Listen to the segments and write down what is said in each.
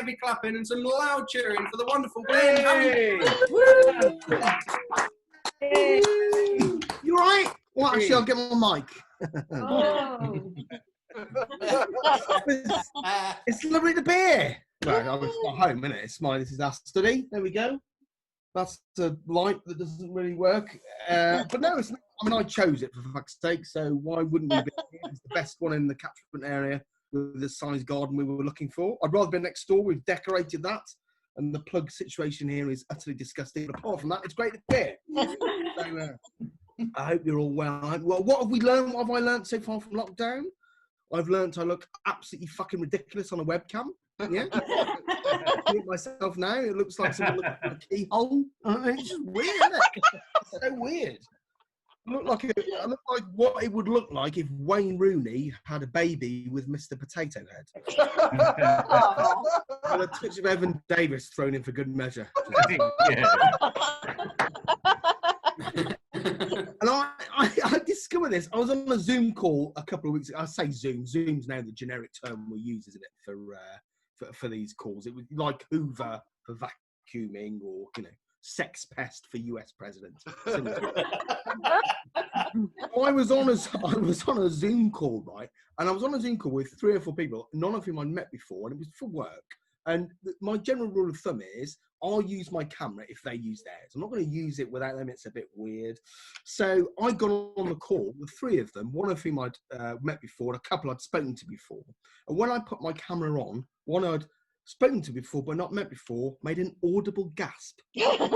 heavy clapping and some loud cheering for the wonderful Glenn Hamilton. Hey. You right? Well, actually, I'll get my mic. Oh. It's lovely to be here. Well, it's not home, isn't it? This is our study. There we go. That's the light that doesn't really work. But no, it's not. I mean, I chose it for fuck's sake, so why wouldn't we be here? It's the best one in the catchment area with the size garden we were looking for. I'd rather be next door. We've decorated that, and the plug situation here is utterly disgusting. But apart from that, it's great to be here. So, I hope you're all well. Well, what have we learned? What have I learned so far from lockdown? I've learned I look absolutely fucking ridiculous on a webcam. Yeah. I look myself now. It looks like someone looking at a keyhole. It's just weird, isn't it? It's so weird. I look like what it would look like if Wayne Rooney had a baby with Mr. Potato Head. And a touch of Evan Davis thrown in for good measure. And I discovered this. I was on a Zoom call a couple of weeks ago. I say Zoom. Zoom's now the generic term we use, isn't it, for these calls? It was like Hoover for vacuuming, or sex pest for US president. I was on a Zoom call, right? And I was on a Zoom call with 3 or 4 people, none of whom I'd met before, and it was for work. And my general rule of thumb is I'll use my camera if they use theirs. I'm not going to use it without them. It's a bit weird. So I got on the call with 3 of them, one of whom I'd met before, and a couple I'd spoken to before. And when I put my camera on, one I'd spoken to before but not met before made an audible gasp. I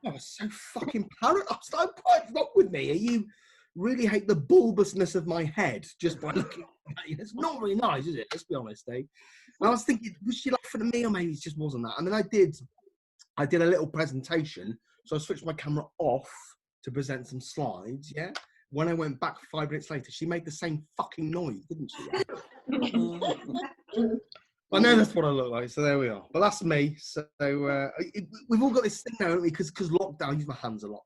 was so fucking paranoid. I was like, what's wrong with me? You really hate the bulbousness of my head just by looking at you. It's not really nice, is it? Let's be honest, eh? And I was thinking, was she laughing at me, or maybe it just wasn't that? And then I did a little presentation. So I switched my camera off to present some slides, yeah? When I went back 5 minutes later, she made the same fucking noise, didn't she? I know that's what I look like, so there we are. But that's me. So we've all got this thing now, haven't we? Because lockdown, I use my hands a lot.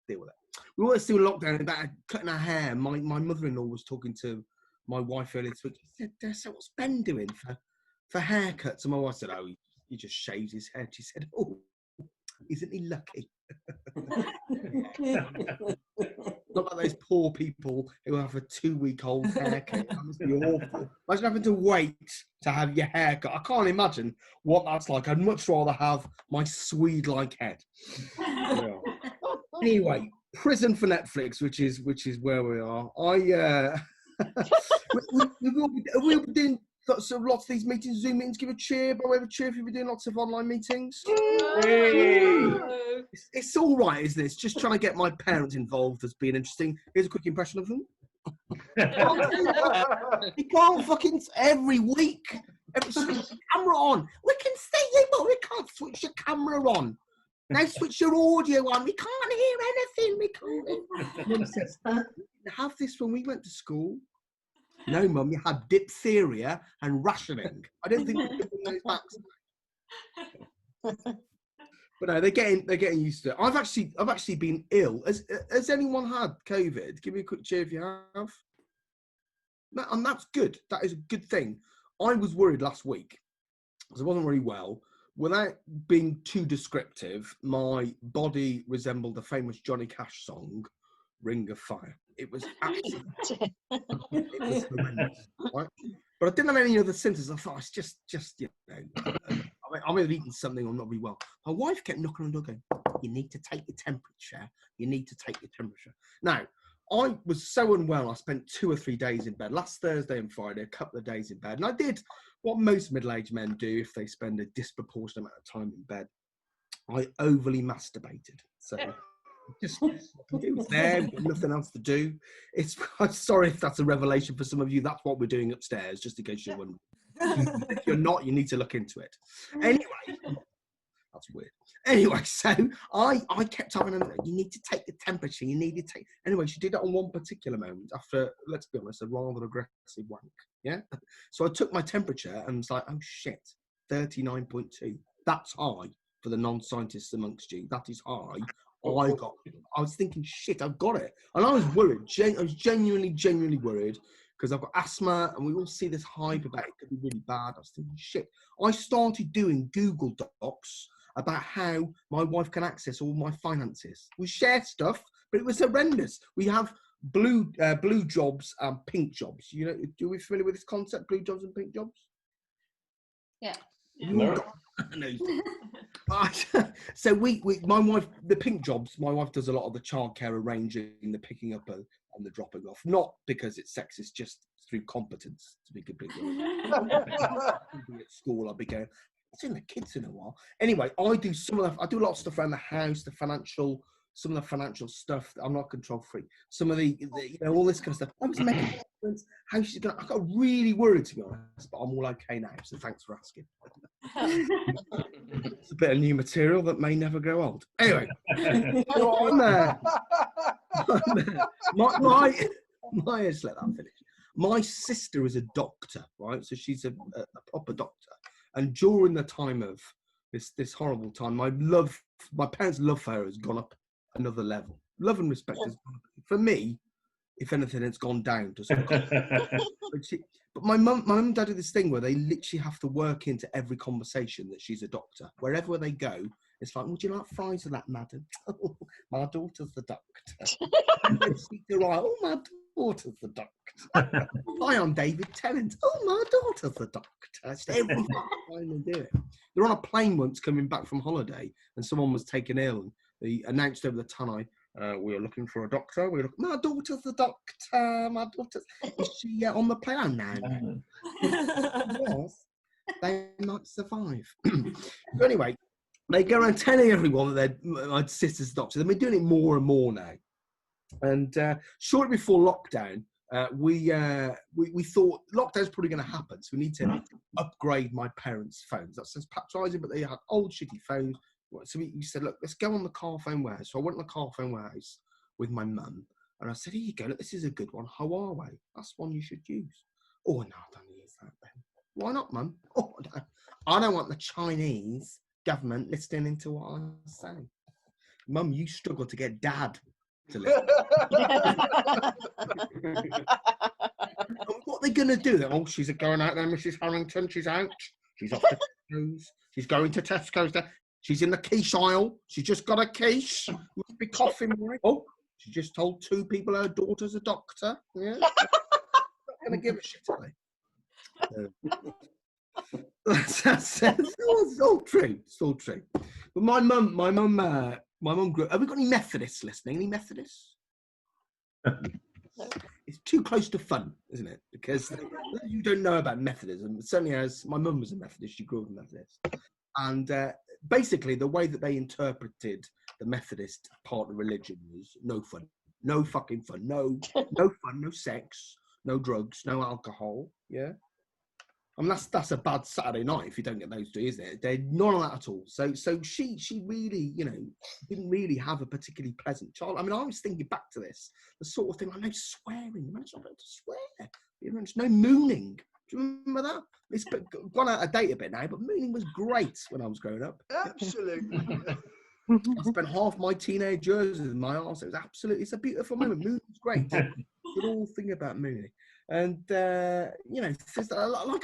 Deal with it. We were still in lockdown about cutting our hair. My mother-in-law was talking to my wife earlier this week. She said, so what's Ben doing for haircuts? And my wife said, oh, he just shaves his head. She said, oh, isn't he lucky? Not like those poor people who have a 2-week-old haircut. That must be awful. Imagine having to wait to have your hair cut. I can't imagine what that's like. I'd much rather have my Swede-like head. Yeah. Anyway, prison for Netflix, which is where we are. We've been doing lots of these meetings, Zoom meetings. Give a cheer, by way of a cheer, if you've been doing lots of online meetings. Hey. It's all right, isn't it? It's just trying to get my parents involved has been interesting. Here's a quick impression of them. You can't fucking every week. Switch the camera on. We can see you, but we can't switch your camera on. Now switch your audio on. We can't hear anything. We can't. Mum says, have this when we went to school. No, Mum, you had diphtheria and rationing. I don't think we can bring those back. But no, they're getting used to it. I've actually been ill. Has anyone had COVID? Give me a quick cheer if you have. No, and that's good. That is a good thing. I was worried last week because I wasn't really well. Without being too descriptive, my body resembled the famous Johnny Cash song, Ring of Fire. It was absolutely it was horrendous, right? But I didn't have any other symptoms. I thought, it's just I'm either eating something or not really well. My wife kept knocking on the door going, you need to take your temperature. You need to take your temperature. Now, I was so unwell, I spent 2 or 3 days in bed. Last Thursday and Friday, a couple of days in bed. And I did what most middle-aged men do if they spend a disproportionate amount of time in bed. I overly masturbated. So just it was there, nothing else to do. I'm sorry if that's a revelation for some of you. That's what we're doing upstairs, just in case you're wondering. If you're not, you need to look into it. Anyway, that's weird. Anyway, so I kept having you need to take the temperature. You need to take. Anyway, she did it on one particular moment after, let's be honest, a rather aggressive wank. Yeah. So I took my temperature and was like, oh shit, 39.2. That's high for the non-scientists amongst you. That is high. I was thinking, shit, I've got it. And I was worried. I was genuinely worried because I've got asthma, and we all see this hype about it could be really bad. I was thinking, shit. I started doing Google Docs about how my wife can access all my finances. We share stuff, but it was horrendous. We have blue jobs and pink jobs. You know, are we familiar with this concept, blue jobs and pink jobs? Yeah. No. No. So my wife, the pink jobs, my wife does a lot of the childcare arranging, the picking up and the dropping off. Not because it's sexist, just through competence, to be completely honest. At school, I'll be going, I've seen the kids in a while. Anyway, I do a lot of stuff around the house, some of the financial stuff. I'm not a control freak. Some of the all this kind of stuff. I was making difference. How she's gonna. I got really worried, to be honest, but I'm all okay now. So thanks for asking. It's a bit of new material that may never grow old. Anyway, on there. Just let that finish. My sister is a doctor, right? So she's a proper doctor. And during the time of this horrible time, my parents' love for her has gone up another level. Love and respect has gone up. For me, if anything, it's gone down to some but my mum and dad do this thing where they literally have to work into every conversation that she's a doctor. Wherever they go, it's like, would you like fries with that, madam? Oh, my daughter's the doctor. And then she's right, oh, my daughter's the doctor. Hi, I'm David Tennant. Oh, my daughter's the doctor. It's every time they do it. They're on a plane once coming back from holiday, and someone was taken ill, and they announced over the tannoy, we are looking for a doctor. My daughter's the doctor. My daughter's. Is she on the plane now? Yes, they might survive. So anyway, they go around telling everyone that my sister's a doctor. They've been doing it more and more now. And shortly before lockdown, we thought lockdown's probably going to happen, so we need to upgrade my parents' phones. That sounds patronising, but they had old shitty phones. So we said, look, let's go on the Carphone warehouse. So I went on the Carphone warehouse with my mum, and I said, here you go, look, this is a good one, Huawei. That's one you should use. Oh, no, I don't use that then. Why not, mum? Oh, no. I don't want the Chinese government listening into what I say. Mum, you struggle to get dad to listen. What are they going to do? Oh, she's going out there, Mrs. Harrington. She's out. She's off to Tesco's. She's going to Tesco's. She's in the quiche aisle. She's just got a quiche. Must be coughing. Right? Oh, she just told 2 people her daughter's a doctor. Yeah. Not going to give a shit, are they? It's all true. It's all true. But my mum grew. Have we got any Methodists listening? Any Methodists? It's too close to fun, isn't it? Because you don't know about Methodism. Certainly, as my mum was a Methodist, she grew up a Methodist, and basically the way that they interpreted the Methodist part of religion was no fun, no fucking fun, no fun, no sex, no drugs, no alcohol. Yeah. I mean, that's a bad Saturday night if you don't get those 2, isn't it? They're none of that at all. So she really, didn't really have a particularly pleasant child. I mean, I was thinking back to this, the sort of thing, like no swearing. Man's not able to swear. There's no mooning. Do you remember that? It's gone out of date a bit now, but mooning was great when I was growing up. Absolutely. I spent half my teenage years with my arse. It's a beautiful moment. Mooning's great. Good all thing about mooning. And, like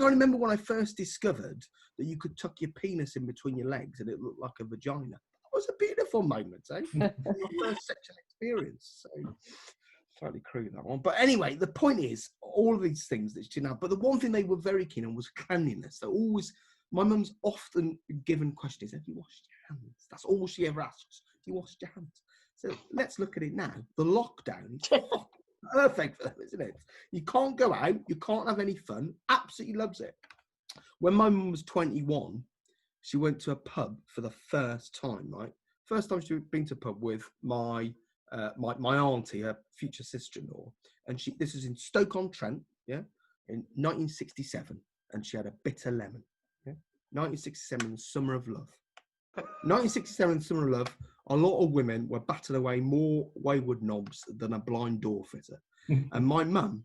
I remember when I first discovered that you could tuck your penis in between your legs and it looked like a vagina. It was a beautiful moment, eh? My first sexual experience. So, slightly crude, that one. But anyway, the point is, all of these things that she didn't have. But the one thing they were very keen on was cleanliness. So my mum's often given questions, have you washed your hands? That's all she ever asks. Have you washed your hands? So let's look at it now. The lockdown is perfect for them, isn't it? You can't go out, you can't have any fun. Absolutely loves it. When my mum was 21, she went to a pub for the first time, right? First time she'd been to a pub with my auntie, her future sister-in-law, and this was in Stoke-on-Trent, yeah, in 1967, and she had a bitter lemon, yeah, 1967, Summer of Love. 1967, Summer of Love. A lot of women were battered away more wayward knobs than a blind door fitter. And my mum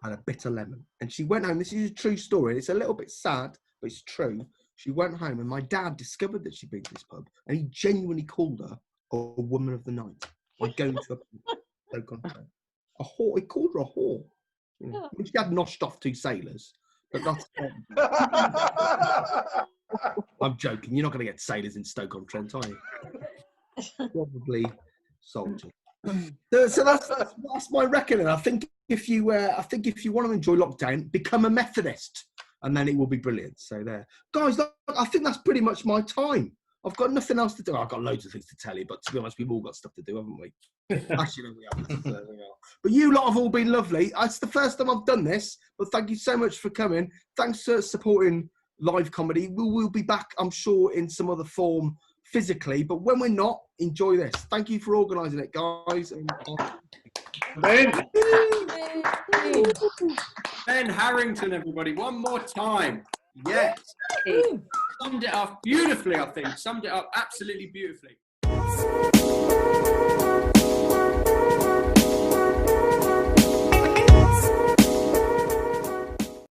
had a bitter lemon. And she went home. This is a true story. It's a little bit sad, but it's true. She went home and my dad discovered that she'd been to this pub. And he genuinely called her a woman of the night by going to a pub. A whore. He called her a whore. You know, she had noshed off 2 sailors, but that's. I'm joking. You're not going to get sailors in Stoke-on-Trent, are you? Probably soldiers. So that's my reckoning. I think if you want to enjoy lockdown, become a Methodist, and then it will be brilliant. So there, guys. Look, I think that's pretty much my time. I've got nothing else to do. I've got loads of things to tell you, but to be honest, we've all got stuff to do, haven't we? Actually, no, we haven't. So we are. But you lot have all been lovely. It's the first time I've done this, but thank you so much for coming. Thanks for supporting live comedy. We'll be back, I'm sure, in some other form physically, but when we're not, enjoy this. Thank you for organising it, guys. Ben Harrington, everybody, one more time. Yes. Summed it up beautifully, I think. Summed it up absolutely beautifully.